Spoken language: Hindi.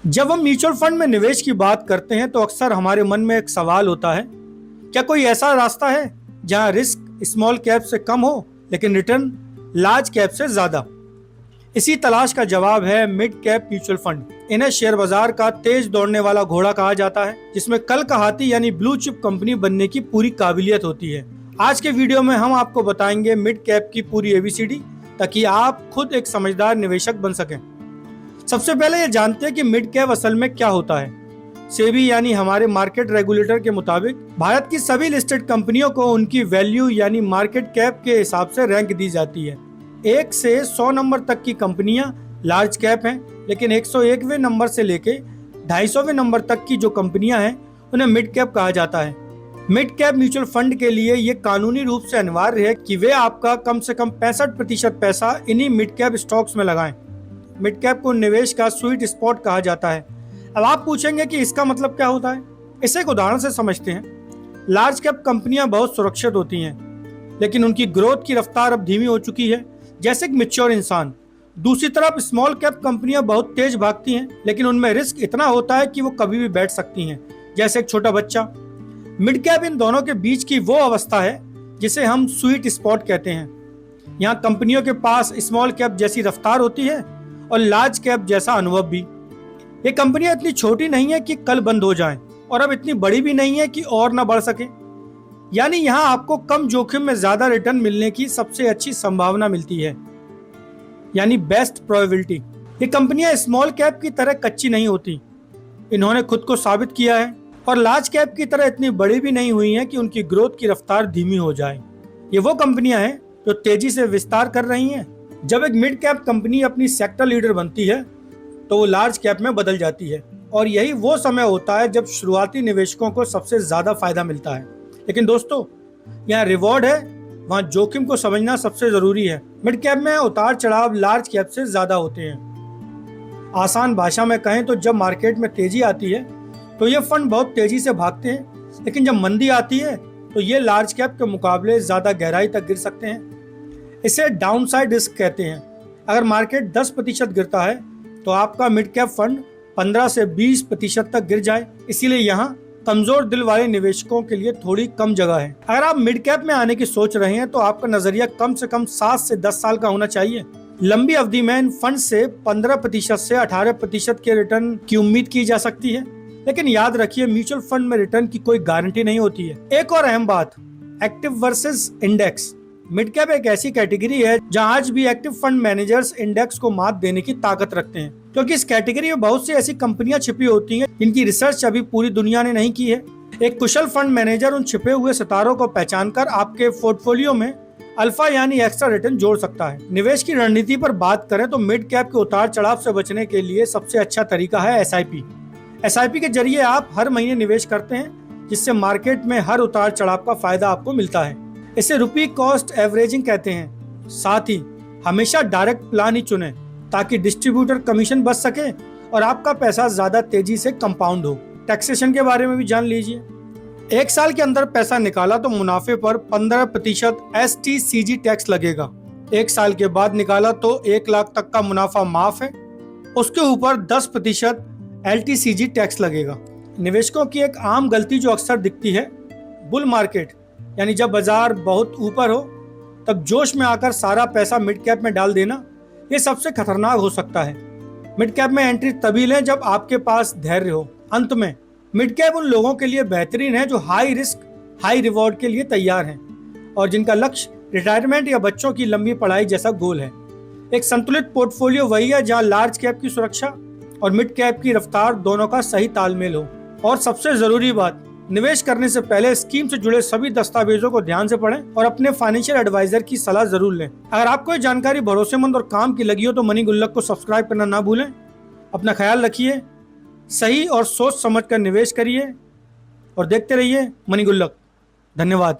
जब हम म्यूचुअल फंड में निवेश की बात करते हैं तो अक्सर हमारे मन में एक सवाल होता है, क्या कोई ऐसा रास्ता है जहां रिस्क स्मॉल कैप से कम हो लेकिन रिटर्न लार्ज कैप से ज्यादा। इसी तलाश का जवाब है मिड कैप म्यूचुअल फंड। इन्हें शेयर बाजार का तेज दौड़ने वाला घोड़ा कहा जाता है, जिसमें कल का हाथी यानी ब्लू चिप कंपनी बनने की पूरी काबिलियत होती है। आज के वीडियो में हम आपको बताएंगे मिड कैप की पूरी एबीसीडी, ताकि आप खुद एक समझदार निवेशक बन सकें। सबसे पहले ये जानते हैं कि मिड कैप असल में क्या होता है। सेबी यानी हमारे मार्केट रेगुलेटर के मुताबिक भारत की सभी लिस्टेड कंपनियों को उनकी वैल्यू यानी मार्केट कैप के हिसाब से रैंक दी जाती है। 1 से 100 नंबर तक की कंपनियां लार्ज कैप हैं, लेकिन 101वें नंबर से लेके 250वें नंबर तक की जो कंपनियां हैं उन्हें मिड कैप कहा जाता है। मिड कैप म्यूचुअल फंड के लिए ये कानूनी रूप से अनिवार्य है कि वे आपका कम से कम 65% पैसा इन्हीं मिड कैप स्टॉक्स में लगाएं। मिड कैप को निवेश का स्वीट स्पॉट कहा जाता है। अब आप पूछेंगे कि इसका मतलब क्या होता है। इसे एक उदाहरण से समझते हैं। लार्ज कैप कंपनियां बहुत सुरक्षित होती हैं, लेकिन उनकी ग्रोथ की रफ्तार अब धीमी हो चुकी है, जैसे एक मैच्योर इंसान। दूसरी तरफ स्मॉल कैप कंपनियां बहुत तेज भागती हैं, लेकिन उनमें रिस्क इतना होता है कि वो कभी भी बैठ सकती हैं, जैसे एक छोटा बच्चा। मिड कैप इन दोनों के बीच की वो अवस्था है जिसे हम स्वीट स्पॉट कहते हैं। यहाँ कंपनियों के पास स्मॉल कैप जैसी रफ्तार होती है और लार्ज कैप जैसा अनुभव भी। ये कंपनियां इतनी छोटी नहीं है कि कल बंद हो जाएं, और अब इतनी बड़ी भी नहीं है कि और ना बढ़ सके। यानी यहाँ आपको कम जोखिम में ज्यादा रिटर्न मिलने की सबसे अच्छी संभावना मिलती है, यानी बेस्ट प्रोबेबिलिटी। ये कंपनियां स्मॉल कैप की तरह कच्ची नहीं होती, इन्होंने खुद को साबित किया है, और लार्ज कैप की तरह इतनी बड़ी भी नहीं हुई है कि उनकी ग्रोथ की रफ्तार धीमी हो जाए। ये वो कंपनियां हैं जो तेजी से विस्तार कर रही हैं। जब एक मिड कैप कंपनी अपनी सेक्टर लीडर बनती है तो वो लार्ज कैप में बदल जाती है, और यही वो समय होता है जब शुरुआती निवेशकों को सबसे ज्यादा फायदा मिलता है। लेकिन दोस्तों, यहाँ रिवॉर्ड है, वहाँ जोखिम को समझना सबसे जरूरी है। मिड कैप में उतार चढ़ाव लार्ज कैप से ज्यादा होते हैं। आसान भाषा में कहें तो जब मार्केट में तेजी आती है तो ये फंड बहुत तेजी से भागते हैं, लेकिन जब मंदी आती है तो ये लार्ज कैप के मुकाबले ज्यादा गहराई तक गिर सकते हैं। इसे डाउनसाइड रिस्क कहते हैं। अगर मार्केट 10% गिरता है तो आपका मिड कैप फंड 15 से 20% तक गिर जाए। इसीलिए यहाँ कमजोर दिल वाले निवेशकों के लिए थोड़ी कम जगह है। अगर आप मिड कैप में आने की सोच रहे हैं तो आपका नजरिया कम से कम 7 से 10 साल का होना चाहिए। लंबी अवधि में इन फंड से 15% से 18% के रिटर्न की उम्मीद की जा सकती है, लेकिन याद रखिए म्यूचुअल फंड में रिटर्न की कोई गारंटी नहीं होती है। एक और अहम बात, active versus index. Mid cap एक ऐसी कैटेगरी है जहां आज भी एक्टिव फंड मैनेजर्स इंडेक्स को मात देने की ताकत रखते हैं, क्योंकि इस कैटेगरी में बहुत सी ऐसी कंपनियां छिपी होती हैं जिनकी रिसर्च अभी पूरी दुनिया ने नहीं की है। एक कुशल फंड मैनेजर उन छिपे हुए सितारों को पहचानकर आपके पोर्टफोलियो में अल्फा यानी एक्स्ट्रा रिटर्न जोड़ सकता है। निवेश की रणनीति पर बात करें तो मिड कैप के उतार चढ़ाव से बचने के लिए सबसे अच्छा तरीका है एसआईपी। एसआईपी के जरिए आप हर महीने निवेश करते हैं, जिससे मार्केट में हर उतार चढ़ाव का फायदा आपको मिलता है। इसे रुपी कॉस्ट एवरेजिंग कहते हैं। साथ ही हमेशा डायरेक्ट प्लान ही चुनें, ताकि डिस्ट्रीब्यूटर कमीशन बच सके और आपका पैसा ज्यादा तेजी से कंपाउंड हो। टैक्सेशन के बारे में भी जान लीजिए। 1 साल के अंदर पैसा निकाला तो मुनाफे पर 15% STCG टैक्स लगेगा। 1 साल के बाद निकाला तो 1 लाख तक का मुनाफा माफ है, उसके ऊपर 10% LTCG टैक्स लगेगा। निवेशकों की एक आम गलती जो अक्सर दिखती है, बुल मार्केट यानी जब बाजार बहुत ऊपर हो तब जोश में आकर सारा पैसा मिड कैप में डाल देना, ये सबसे खतरनाक हो सकता है। मिड कैप में एंट्री तभी लें जब आपके पास धैर्य हो। अंत में, मिड कैप उन लोगों के लिए बेहतरीन है जो हाई रिस्क हाई रिवॉर्ड के लिए तैयार हैं और जिनका लक्ष्य रिटायरमेंट या बच्चों की लंबी पढ़ाई जैसा गोल है। एक संतुलित पोर्टफोलियो वही है जहाँ लार्ज कैप की सुरक्षा और मिड कैप की रफ्तार दोनों का सही तालमेल हो। और सबसे जरूरी बात, निवेश करने से पहले स्कीम से जुड़े सभी दस्तावेजों को ध्यान से पढ़ें और अपने फाइनेंशियल एडवाइजर की सलाह जरूर लें। अगर आपको ये जानकारी भरोसेमंद और काम की लगी हो तो मनी गुल्लक को सब्सक्राइब करना ना भूलें। अपना ख्याल रखिए, सही और सोच समझ कर निवेश करिए और देखते रहिए मनी गुल्लक। धन्यवाद।